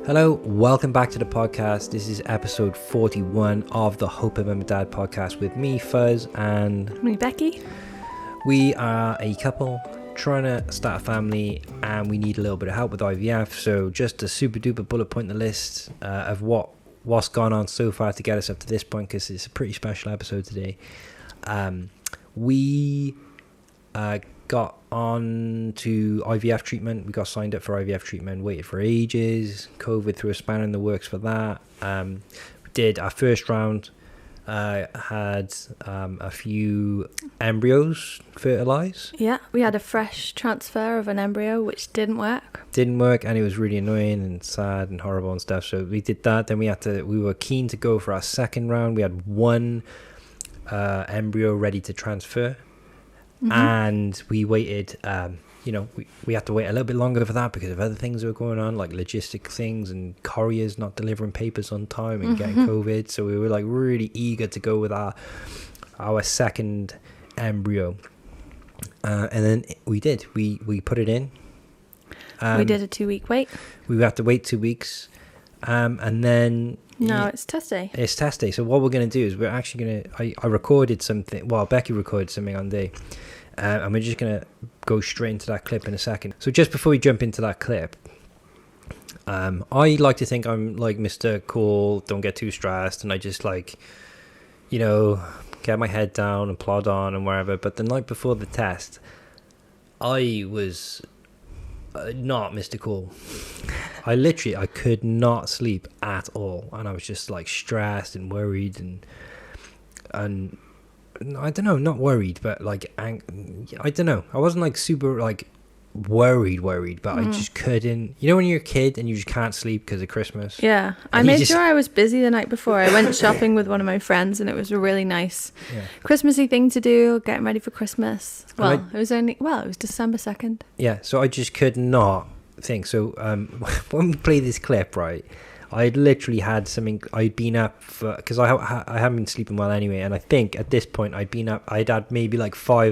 Hello, welcome back to the podcast. This is episode 41 of the Hope of Mum and Dad podcast with me, Fuzz, and me, Becky. We are a couple trying to start a family and we need a little bit of help with IVF. So just a super duper bullet point in the list of what's gone on so far to get us up to this point, because it's a pretty special episode today. We got on to IVF treatment. We got signed up for IVF treatment, waited for ages. COVID threw a spanner in the works for that. We did our first round, had a few embryos fertilized. Yeah, we had a fresh transfer of an embryo, which didn't work. And it was really annoying and sad and horrible and stuff. So we did that. Then we were keen to go for our second round. We had one embryo ready to transfer. Mm-hmm. And we waited, we had to wait a little bit longer for that because of other things that were going on, like logistic things and couriers not delivering papers on time and getting COVID. So we were like really eager to go with our second embryo. And then we did. We put it in. We did a 2-week wait. We had to wait 2 weeks. And then... No, it's test day. It's test day. So what we're going to do is we're actually going to... I recorded something... Well, Becky recorded something on day. And we're just going to go straight into that clip in a second. So just before we jump into that clip, I like to think I'm like Mr. Cool, don't get too stressed. And I just like, get my head down and plod on and wherever. But the night before the test, I was... not Mr. Cool. I could not sleep at all, and I was just like stressed and worried and I don't know, not worried, but like I don't know. I wasn't like super like worried, but I just couldn't. You know when you're a kid and you just can't sleep because of Christmas? Yeah, I made sure I was busy the night before. I went shopping with one of my friends, and it was a really nice Christmassy thing to do, getting ready for Christmas. Well, it was December 2nd. Yeah, so I just could not think. So when we play this clip, right, I'd literally had something. I'd been up for, because I haven't been sleeping well anyway, and I think at this point I'd had maybe like 6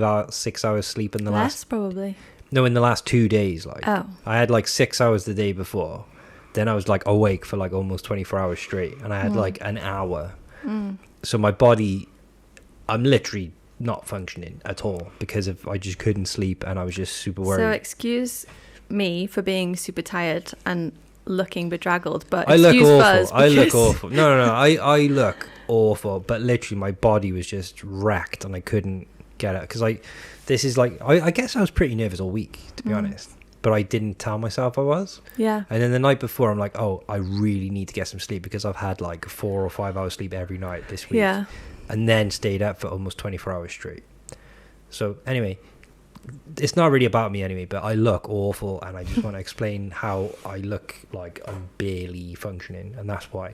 hours sleep in the last probably. No, in the last 2 days, like. Oh. I had like 6 hours the day before. Then I was like awake for like almost 24 hours straight, and I had like an hour. So my body, I'm literally not functioning at all because I just couldn't sleep, and I was just super worried. So excuse me for being super tired and looking bedraggled, but I look awful. I look awful. No. I look awful, but literally my body was just wrecked, and I couldn't get it because I guess I was pretty nervous all week, to be honest, but I didn't tell myself I was. Yeah. And then the night before, I'm like, oh, I really need to get some sleep because I've had like 4 or 5 hours sleep every night this week. Yeah. And then stayed up for almost 24 hours straight. So anyway, it's not really about me anyway, but I look awful, and I just want to explain how I look like I'm barely functioning, and that's why.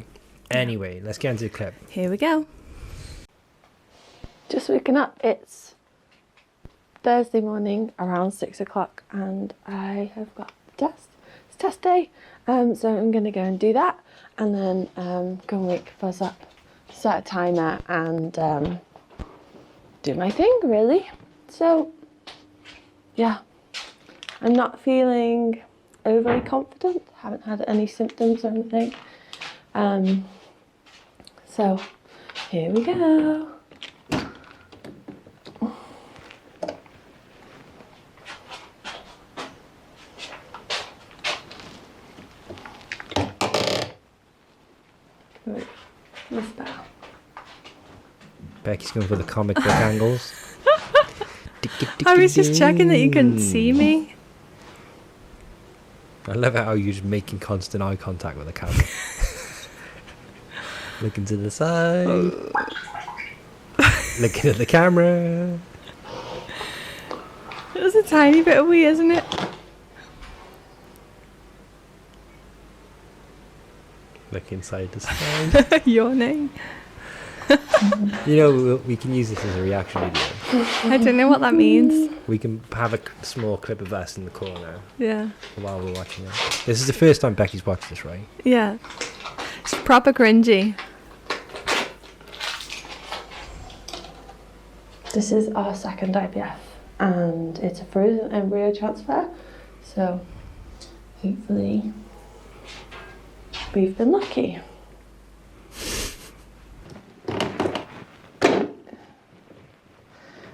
Anyway, let's get into the clip. Here we go. Just waking up. It's Thursday morning around 6 o'clock, and I have got the test. It's test day, so I'm going to go and do that, and then go and wake Fuzz up, set a timer, and do my thing, really. So, yeah, I'm not feeling overly confident. Haven't had any symptoms or anything. So, here we go. Becky's going for the comic book angles. I was just checking that you couldn't see me. I love how you're just making constant eye contact with the camera. Looking to the side. Looking at the camera. It was a tiny bit of wee, isn't it? Look inside the side. Yawning. We can use this as a reaction video. I don't know what that means. We can have a small clip of us in the corner. Yeah. While we're watching it. This is the first time Becky's watched this, right? Yeah. It's proper cringy. This is our second IVF, and it's a frozen embryo transfer, so hopefully we've been lucky.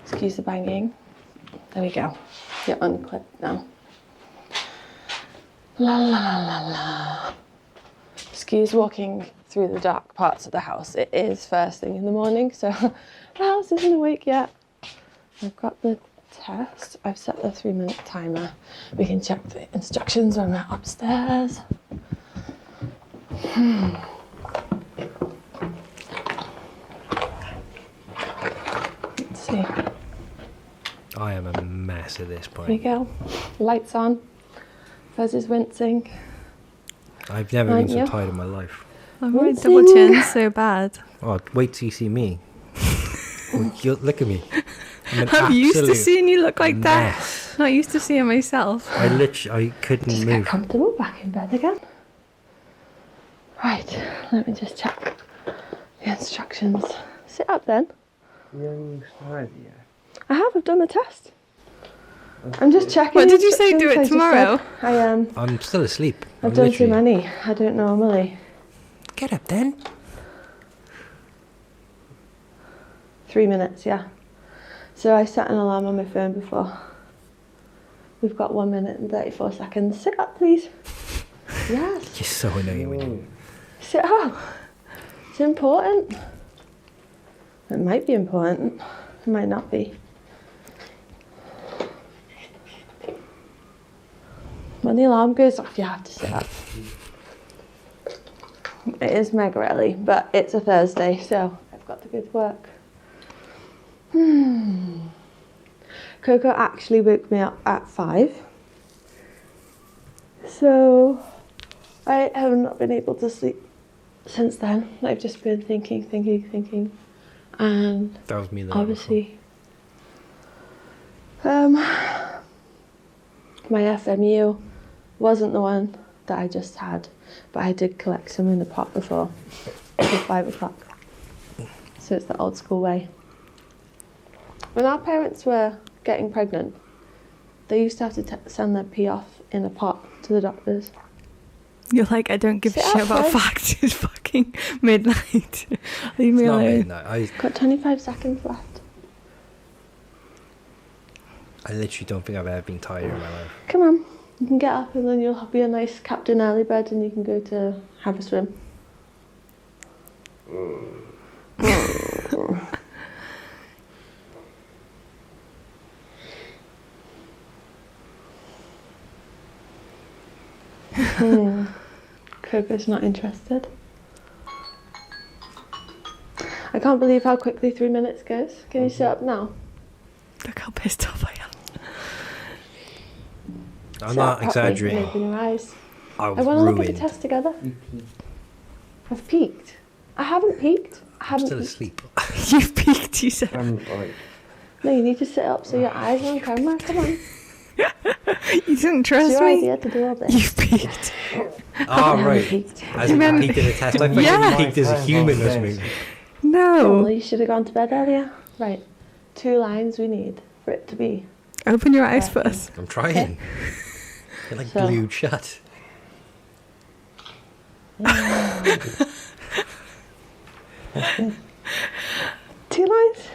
Excuse the banging. There we go. You're unclipped now. La la la la la. Excuse walking through the dark parts of the house. It is first thing in the morning, so the house isn't awake yet. I've got the test. I've set the 3-minute timer. We can check the instructions when we're upstairs. Let's see. I am a mess at this Here we point. go. Lights on. Fuzz is wincing. I've never been Aren't so you? tired in my life. I'm worried Wincing. double chin so bad. Oh, wait till you see me. Look at me. I'm used to absolute seeing you look like mess. that. Not used to seeing myself. I couldn't Just get move. comfortable back in bed again. Right, let me just check the instructions. Sit up then. I've done the test. I'm just checking. What the did you say, do it instructions. I just tomorrow? said I'm still asleep. I've I'm done too literally- many. I don't normally. Get up then. 3 minutes, yeah. So I set an alarm on my phone before. We've got 1 minute and 34 seconds. Sit up, please. Yes. You're so annoying when you... Sit up. It's important. It might be important. It might not be. When the alarm goes off, you have to sit up. It is mega early, but it's a Thursday, so I've got to go to work. Coco actually woke me up at 5. So I have not been able to sleep since then. I've just been thinking. And That was me. obviously, my FMU wasn't the one that I just had, but I did collect some in the pot before. It was 5 o'clock. So it's the old school way. When our parents were getting pregnant, they used to have to send their pee off in a pot to the doctors. You're like, I don't give a Sit shit up, about guys. facts. It's fucking midnight. Leave me It's not alone. midnight. Got 25 seconds left. I literally don't think I've ever been tired in my life. Come on, you can get up and then you'll be a nice Captain Early Bird and you can go to have a swim. Coco's not interested. I can't believe how quickly 3 minutes goes. Can you sit up now? Look how pissed off I am. I'm Sit not up properly and exaggerating. Open your eyes. I I was want to look at the ruined. test together. I've peeked. I haven't peeked. I I'm haven't still peeked. asleep. You've peaked, you said. No, you need to sit up so your eyes are on camera. Come on. You didn't It's trust your me. idea to do all this. You've peaked. Oh, I haven't right. peeked. As in meant- peaked in a test. I thought Yeah. you peaked as a human or something. No. Well, you should have gone to bed earlier. Right. 2 lines we need for it to be. Open your eyes Okay. first. I'm trying. You're like So- glued shut. 2 lines?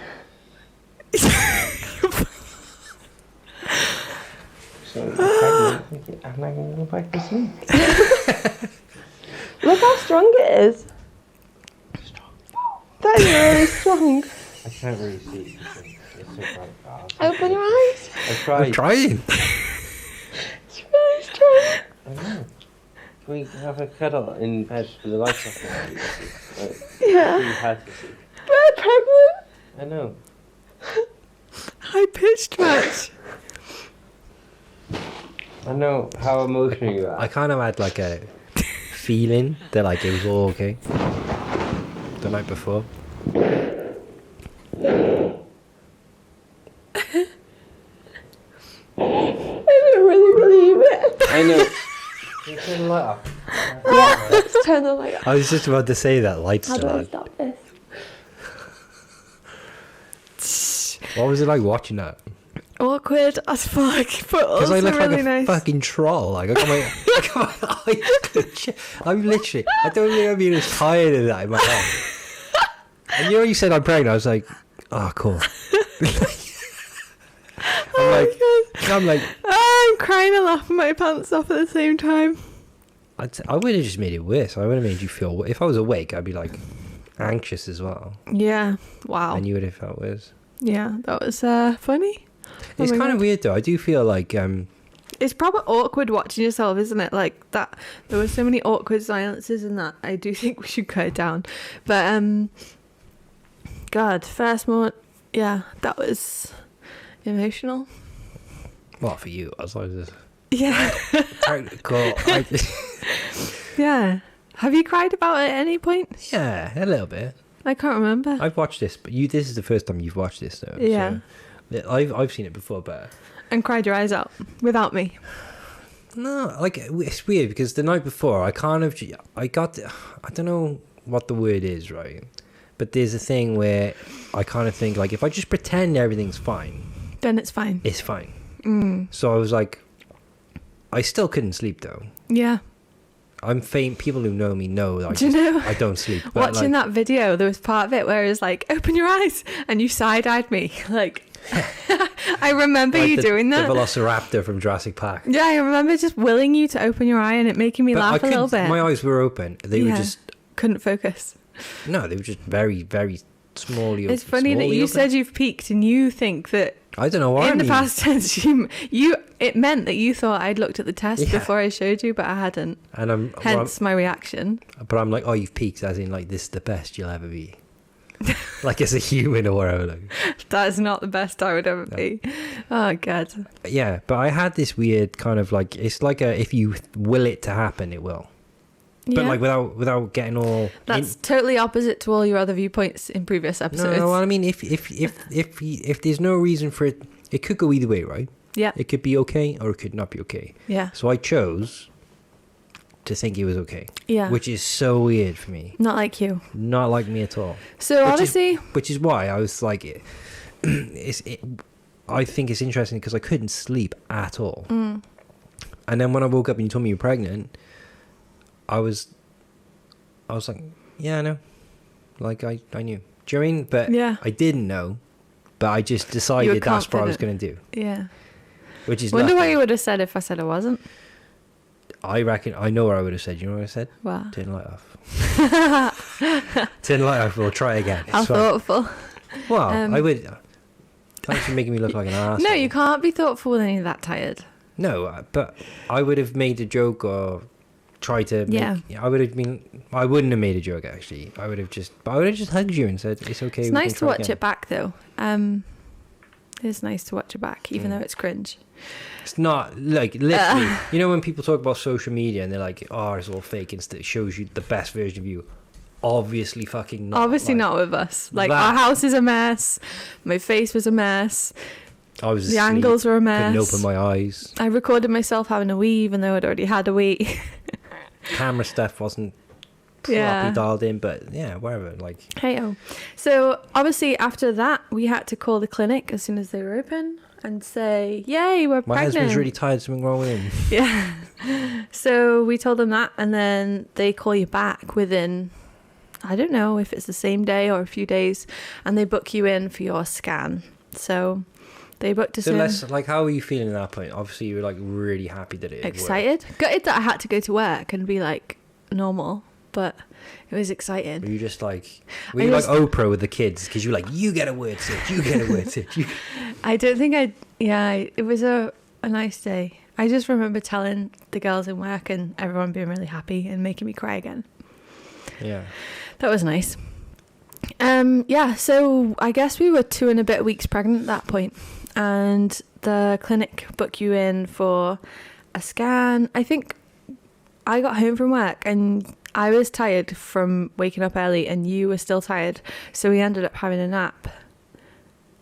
Look how strong it is. That is really strong. I can't really see. It's so bright. Open your eyes. I I'm tried. trying. It's really strong. I know. Can we have a cuddle in bed with the lights off? Yeah. You had to see. We're pregnant. I know. High pitched match. I know how emotional you are. I kind of had like a feeling that like it was all okay the night before. I don't really believe it. I know. Can you turn the light off? Yeah, let's turn the light off. I was just about to say that lights How do still I on. stop this? What was it like watching that? awkward as fuck, but Because also I look really like a nice. fucking troll. Like I got my eyes closed. I'm literally. I don't think I'm being as tired of that in my head. And you know, you said I'm pregnant. I was like, oh, cool. I'm like, I'm crying and laughing my pants off at the same time. I would have just made it worse. I would have made you feel. If I was awake, I'd be like anxious as well, Yeah. Wow. and you would have felt worse. Yeah, that was funny. It's my kind of God. weird though. I do feel like It's probably awkward watching yourself, isn't it? Like that. There were so many awkward silences in that. I do think we should cut it down. But God, first moment. Yeah, that was emotional. well, for you, I was like, this. Yeah. Cool. Yeah. Have you cried about it at any point? Yeah, a little bit. I can't remember. I've watched this, but this is the first time you've watched this, though. Yeah. So I've seen it before, but And cried your eyes out without me. no, like it's weird because the night before I don't know what the word is, right? But there's a thing where I kind of think like if I just pretend everything's fine, Then it's fine. it's fine. Mm. So I was like, I still couldn't sleep though. Yeah. I'm faint. People who know me know that Do you know? I don't sleep. But Watching like, that video, there was part of it where it was like, open your eyes, and you side-eyed me. Like, I remember like you doing the that. Velociraptor from Jurassic Park. Yeah, I remember just willing you to open your eye and it making me But laugh a little bit. My eyes were open. They were Yeah. just Couldn't focus. no. They were just very, very smallly. It's funny that smallly you open. said you've peaked and you think that I don't know why. in the past tense it meant that you thought I'd looked at the test Yeah. before I showed you, but I hadn't. and Hence my reaction. but I'm like, oh, you've peaked, as in like this is the best you'll ever be, like as a human or whatever. Like. That is not the best I would ever be. Oh God. Yeah, but I had this weird kind of like it's like if you will it to happen, it will. But Yeah. like without getting all. That's totally opposite to all your other viewpoints in previous episodes. No, I mean if there's no reason for it, it could go either way, right? Yeah. It could be okay or it could not be okay. Yeah. So I chose to think it was okay, Yeah. which is so weird for me. Not like you. Not like me at all. So honestly, Which is why I was like, I think it's interesting because I couldn't sleep at all. Mm. And then when I woke up and you told me you were pregnant, I was like, yeah, I know. Like I knew. Do you know what I mean? But Yeah. I didn't know. But I just decided that's what I was going to do. yeah. Which is Wonder what nothing. you would have said if I said I wasn't. I reckon I know what I would have said. You know what I said? Wow. Turn the light off. Turn the light off. We'll try again. How It's fine. thoughtful. Well, Um, I would. Thanks for making me look like an ass. No, you can't be thoughtful when you're that tired. No, but I would have made a joke or tried to. Yeah. I would have been. I wouldn't have made a joke actually. I would have just hugged you and said it's okay. It's we nice can to try watch again." it back though. It's nice to watch it back, even though it's cringe. It's not like literally. You know when people talk about social media and they're like, "Oh, it's all fake," and it shows you the best version of you. Obviously, fucking not. Obviously like, not with us. Like that- our house is a mess. My face was a mess. I was The asleep, angles were a mess. couldn't open my eyes. I recorded myself having a wee, even though I'd already had a wee. Camera stuff wasn't properly Yeah. dialed in, but yeah, whatever. Like, Hey-oh. So obviously after that, we had to call the clinic as soon as they were open and say, "Yay, we're my pregnant." husband's really tired. Something wrong with him. Yeah. So we told them that, and then they call you back within, I don't know if it's the same day or a few days, and they book you in for your scan. So they booked us So in. let's like, how were you feeling at that point? Obviously, you were like really happy that it had worked. Excited. Gutted that I had to go to work and be like normal, but it was exciting. Were you just like, were you like Oprah with the kids? Because you were like, you get a word sit, you get a word sit. You... I don't think it was a nice day. I just remember telling the girls in work and everyone being really happy and making me cry again. Yeah. That was nice. Yeah, so I guess we were 2 and a bit weeks pregnant at that point, and the clinic booked you in for a scan. I think I got home from work and I was tired from waking up early and you were still tired, so we ended up having a nap.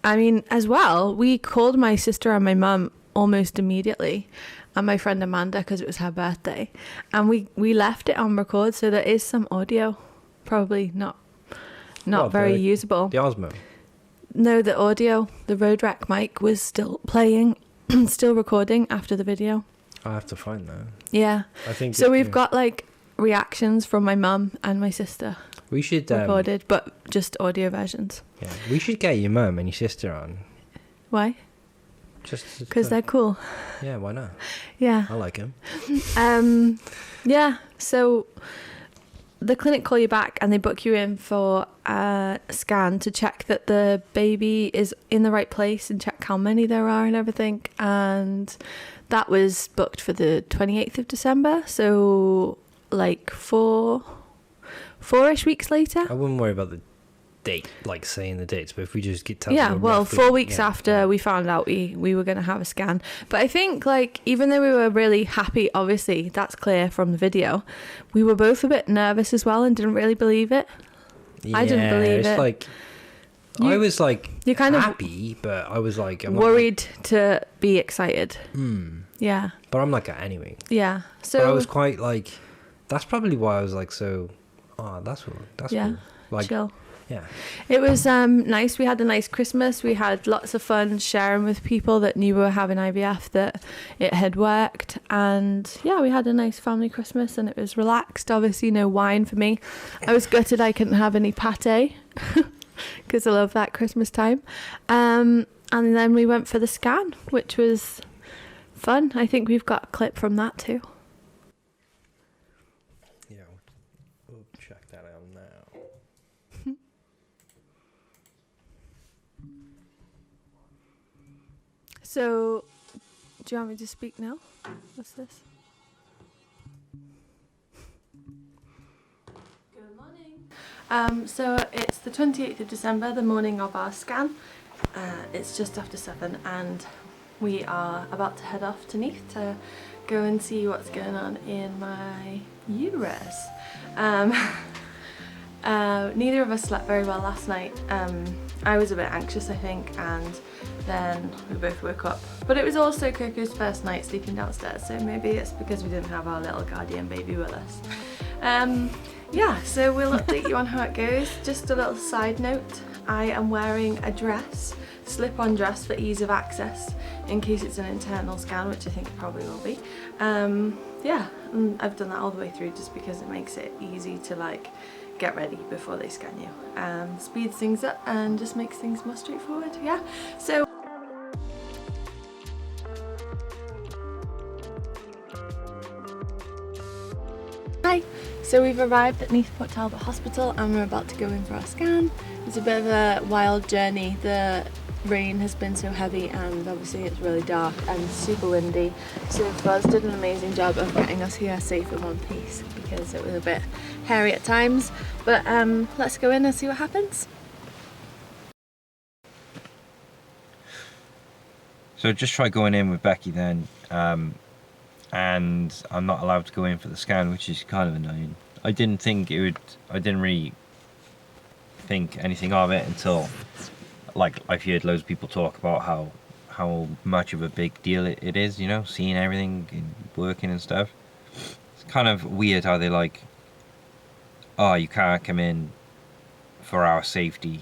I mean, as well, we called my sister and my mum almost immediately, and my friend Amanda, because it was her birthday, and we left it on record, so there is some audio, probably not What, very the- usable. The Osmo. No, the audio, the road rack mic was still playing, still recording after the video. I have to find that. Yeah. I think So we've got like reactions from my mum and my sister we should recorded, but just audio versions. Yeah, we should get your mum and your sister on. Why? Just Because they're cool. Yeah, why not? Yeah. I like them. Yeah. So the clinic call you back and they book you in for a scan to check that the baby is in the right place and check how many there are and everything. And that was booked for the 28th of December. So like four-ish weeks later. I wouldn't worry about the date, like saying the dates, but if we just get tell Yeah, them well, roughly, 4 weeks yeah, after yeah. we found out we were going to have a scan. But I think, like, even though we were really happy, obviously, that's clear from the video, we were both a bit nervous as well and didn't really believe it. I didn't believe it's it. Like, I was like you're kind of happy, but I was like worried to be excited. Yeah. But I'm like that anyway. Yeah. So But I was quite like, that's probably why I was like so. Oh, that's yeah, cool. Like, chill. yeah. It was nice. We had a nice Christmas. We had lots of fun sharing with people that knew we were having IVF, that it had worked. And yeah, we had a nice family Christmas and it was relaxed. Obviously, no wine for me. I was gutted I couldn't have any pate because I love that Christmas time. And then we went for the scan, which was fun. I think we've got a clip from that too. Yeah, we'll check that out now. So, do you want me to speak now? What's this? Good morning. So it's the 28th of December, the morning of our scan. It's just after 7 and we are about to head off to Neath to go and see what's going on in my uterus. Neither of us slept very well last night. I was a bit anxious, I think, and then we both woke up. But it was also Coco's first night sleeping downstairs, so maybe it's because we didn't have our little guardian baby with us. Yeah, so we'll update you on how it goes. Just a little side note, I am wearing a dress, slip-on dress for ease of access, in case it's an internal scan, which I think it probably will be. Yeah, and I've done that all the way through just because it makes it easy to like get ready before they scan you. Speeds things up and just makes things more straightforward, yeah? So hi, so we've arrived at Neath Port Talbot Hospital and we're about to go in for our scan. It's a bit of a wild journey. The rain has been so heavy and obviously it's really dark and super windy, so Fuzz did an amazing job of getting us here safe in one piece because it was a bit hairy at times, but let's go in and see what happens. So just try going in with Becky then, and I'm not allowed to go in for the scan, which is kind of annoying. I didn't really think anything of it until, like, I've heard loads of people talk about how much of a big deal it is, you know, seeing everything and working and stuff. It's kind of weird how they like, oh, you can't come in for our safety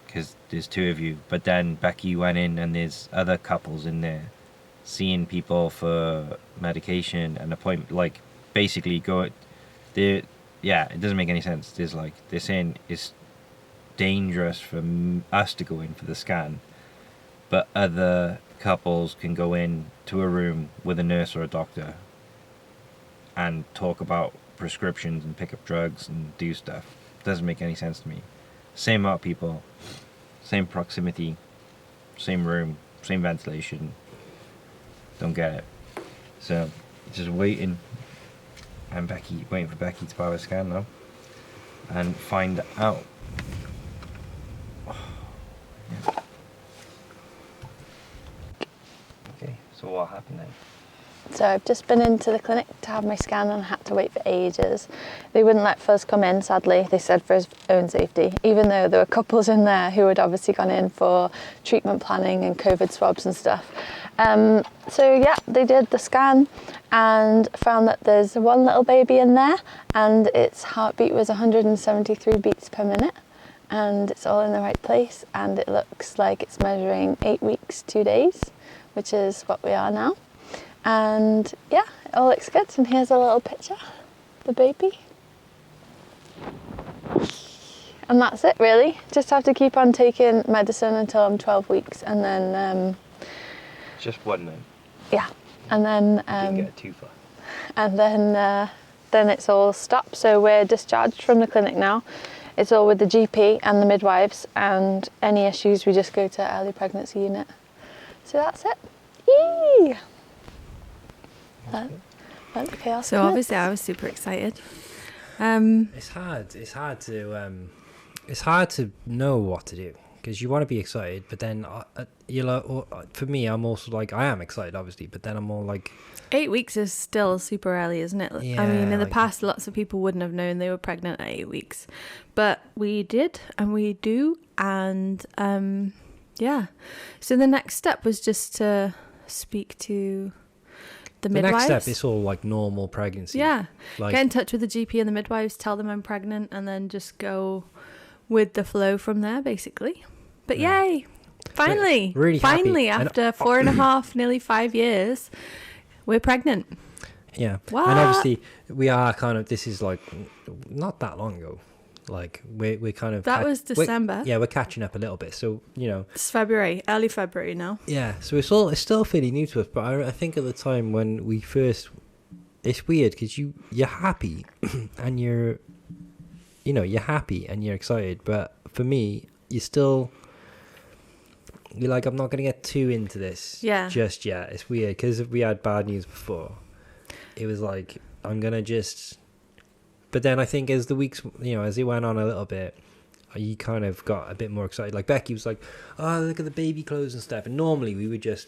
because there's two of you, but then Becky went in and there's other couples in there seeing people for medication and appointment, like basically yeah, it doesn't make any sense. They're saying it's dangerous for us to go in for the scan, but other couples can go in to a room with a nurse or a doctor and talk about prescriptions and pick up drugs and do stuff. Doesn't make any sense to me. Same amount of people, same proximity, same room, same ventilation. Don't get it. So just waiting for Becky to buy a scan now and find out. Yeah. Okay, so what happened then? So I've just been into the clinic to have my scan and had to wait for ages. They wouldn't let Fuzz come in, sadly. They said for his own safety, even though there were couples in there who had obviously gone in for treatment planning and COVID swabs and stuff. So yeah, they did the scan and found that there's one little baby in there and its heartbeat was 173 beats per minute. and it's all in the right place, and it looks like it's measuring 8 weeks 2 days, which is what we are now. And yeah, it all looks good. And here's a little picture, the baby. And that's it really. Just have to keep on taking medicine until I'm 12 weeks, and then Just one name. yeah, and then Didn't get too far. and then it's all stopped. So we're discharged from the clinic now. It's all with the GP and the midwives, and any issues we just go to early pregnancy unit. So that's it. Yee! That's chaos. So obviously I was super excited. It's hard to know what to do, because you want to be excited, but then for me, I'm also like, I am excited obviously, but then I'm more like, 8 weeks is still super early, isn't it? Yeah, I mean, in the like- past, lots of people wouldn't have known they were pregnant at 8 weeks, but we did, and we do, and yeah. So the next step was just to speak to the midwives. next step is all like normal pregnancy. Yeah, Like, get in touch with the GP and the midwives, tell them I'm pregnant, and then just go with the flow from there, basically. But Yeah. yay! Finally, Really happy. finally, And- after 4.5, nearly 5 years, we're pregnant. yeah. What? And obviously we are kind of, this is like not that long ago. Like we're kind of That was December. Yeah, we're catching up a little bit. So, you know, It's February, early February now. yeah. So it's still fairly new to us. But I think at the time when we first, it's weird because you're happy and you're happy and you're excited. But for me, you're like, I'm not going to get too into this just yet. It's weird because we had bad news before. It was like, I'm going to just... But then I think as the weeks, as it went on a little bit, you kind of got a bit more excited. Like Becky was like, oh, look at the baby clothes and stuff. And normally we would just...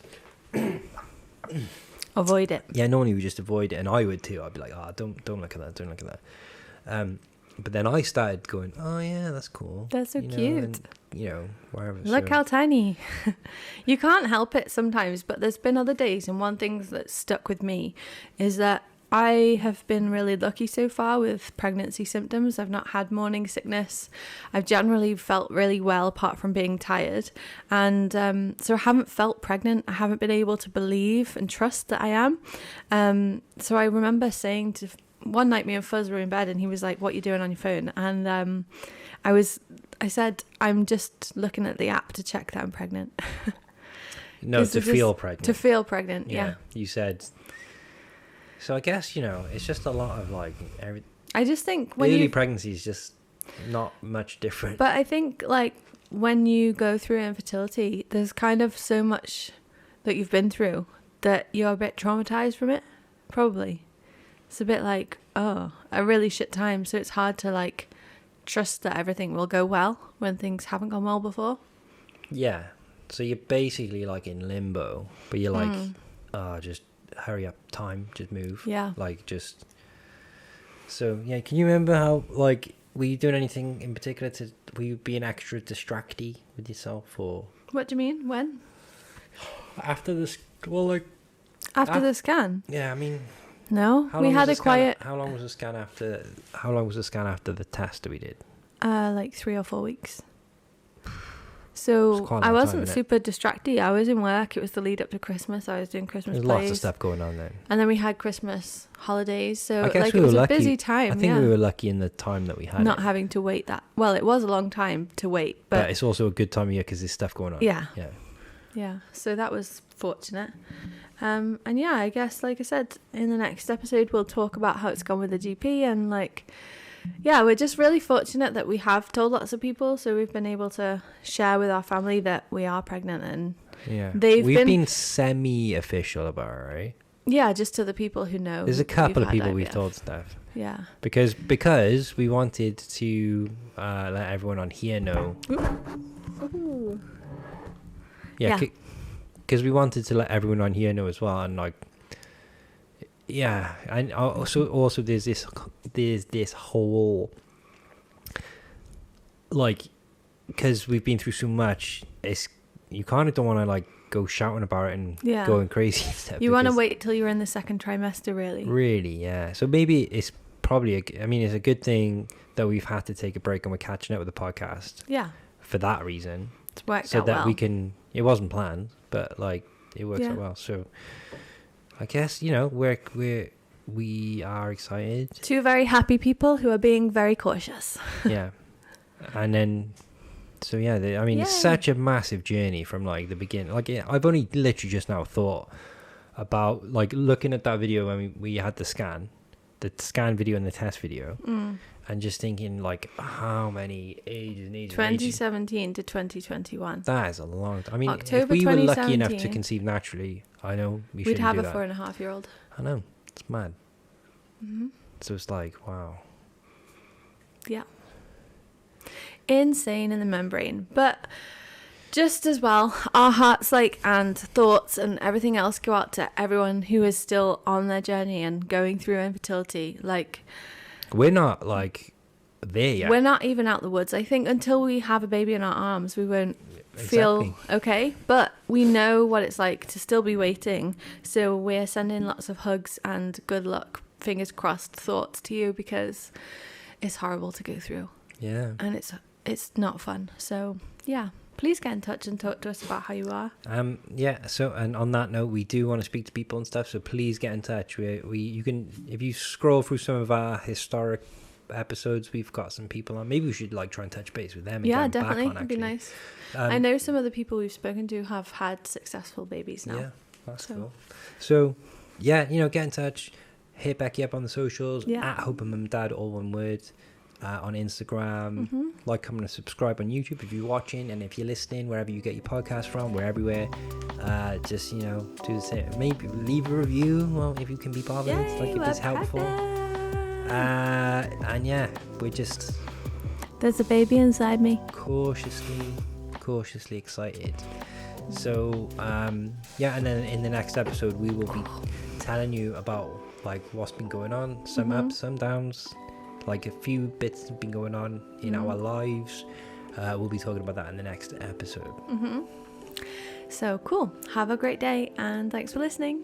Avoid it. Yeah, normally we just avoid it. And I would too. I'd be like, oh, don't look at that. Don't look at that. But then I started going, oh yeah, that's cool. That's so cute. And, wherever. Look how tiny. You can't help it sometimes, but there's been other days, and one thing that's stuck with me is that I have been really lucky so far with pregnancy symptoms. I've not had morning sickness. I've generally felt really well apart from being tired. And so I haven't felt pregnant. I haven't been able to believe and trust that I am. So I remember saying to... One night me and Fuzz were in bed and he was like, what are you doing on your phone? And I said, I'm just looking at the app to check that I'm pregnant. No, to feel pregnant. To feel pregnant, yeah. You said... So I guess, it's just a lot of like... I just think when early pregnancy is just not much different. But I think like when you go through infertility, there's kind of so much that you've been through that you're a bit traumatized from it, probably. It's a bit like, a really shit time. So it's hard to like trust that everything will go well when things haven't gone well before. Yeah. So you're basically like in limbo, but you're like, just hurry up, time, just move. Yeah. Like just... So, yeah, can you remember how, like, were you doing anything in particular were you being extra distracty with yourself, or... What do you mean? When? After this, well, like... After the scan? Yeah, I mean... No, we had a quiet... How long was the scan after the test that we did? Like 3 or 4 weeks. So I wasn't super distracted. I was in work. It was the lead up to Christmas. I was doing Christmas There's plays. lots of stuff going on then. And then we had Christmas holidays. So I guess like we it was were a lucky. busy time. I think we were lucky in the time that we had. Not having to wait that. Well, it was a long time to wait, but it's also a good time of year because there's stuff going on. Yeah. Yeah. Yeah. So that was fortunate. And yeah, I guess like I said, in the next episode we'll talk about how it's gone with the GP and like. Yeah, we're just really fortunate that we have told lots of people, so we've been able to share with our family that we are pregnant, and we've been semi-official about it, right? Yeah, just to the people who know. There's a couple of people we've told stuff. Yeah. Because we wanted to let everyone on here know. Ooh. Yeah, because we wanted to let everyone on here know as well, and like. Yeah, and also there's this whole, like, because we've been through so much, you kind of don't want to like go shouting about it and going crazy and stuff. You want to wait till you're in the second trimester, really. Really, yeah. So maybe it's probably it's a good thing that we've had to take a break and we're catching up with the podcast Yeah. for that reason. It's worked So out that well. we can, it wasn't planned, but like it works Yeah. out well. So I guess, we are excited. Two very happy people who are being very cautious. Yeah. And then, so yeah, Yay. it's such a massive journey from like the beginning. Like I've only literally just now thought about like looking at that video when we had the scan video and the test video, and just thinking like how many ages and ages. 2017 to 2021. That is a long time. I mean, October if we were lucky enough to 2017. conceive naturally, I know we We'd shouldn't have do a that. 4.5-year-old. I know, it's mad. Mm-hmm. So it's like, wow. Yeah. Insane in the membrane. But just as well, our hearts and thoughts and everything else go out to everyone who is still on their journey and going through infertility. Like, We're not like there yet. we're not even out the woods. I think until we have a baby in our arms, we won't feel Exactly. okay. But we know what it's like to still be waiting. So we're sending lots of hugs and good luck, fingers crossed thoughts to you, because it's horrible to go through Yeah. and it's not fun. So yeah, please get in touch and talk to us about how you are. Yeah. So, and on that note, we do want to speak to people and stuff. So please get in touch. You can, if you scroll through some of our historic episodes, we've got some people on. Maybe we should like try and touch base with them. And Yeah, get them definitely. Back on, It'd be actually. nice. Um, I know some of the people we've spoken to have had successful babies now. Yeah, that's So- cool. So, yeah, get in touch. Hit Becky up on the socials. Yeah. At Hope and Mum and Dad, all one word. On Instagram. Mm-hmm. Like, comment, and subscribe on YouTube if you're watching, and if you're listening, wherever you get your podcast from, we're everywhere. Just do the same. Maybe leave a review. Well, if you can be bothered, Yay, if it's we're helpful. pregnant. And yeah, we're just There's a baby inside me. cautiously excited. So yeah, and then in the next episode we will be telling you about like what's been going on, some ups, some downs, like a few bits have been going on in our lives. We'll be talking about that in the next episode. So cool. Have a great day and thanks for listening.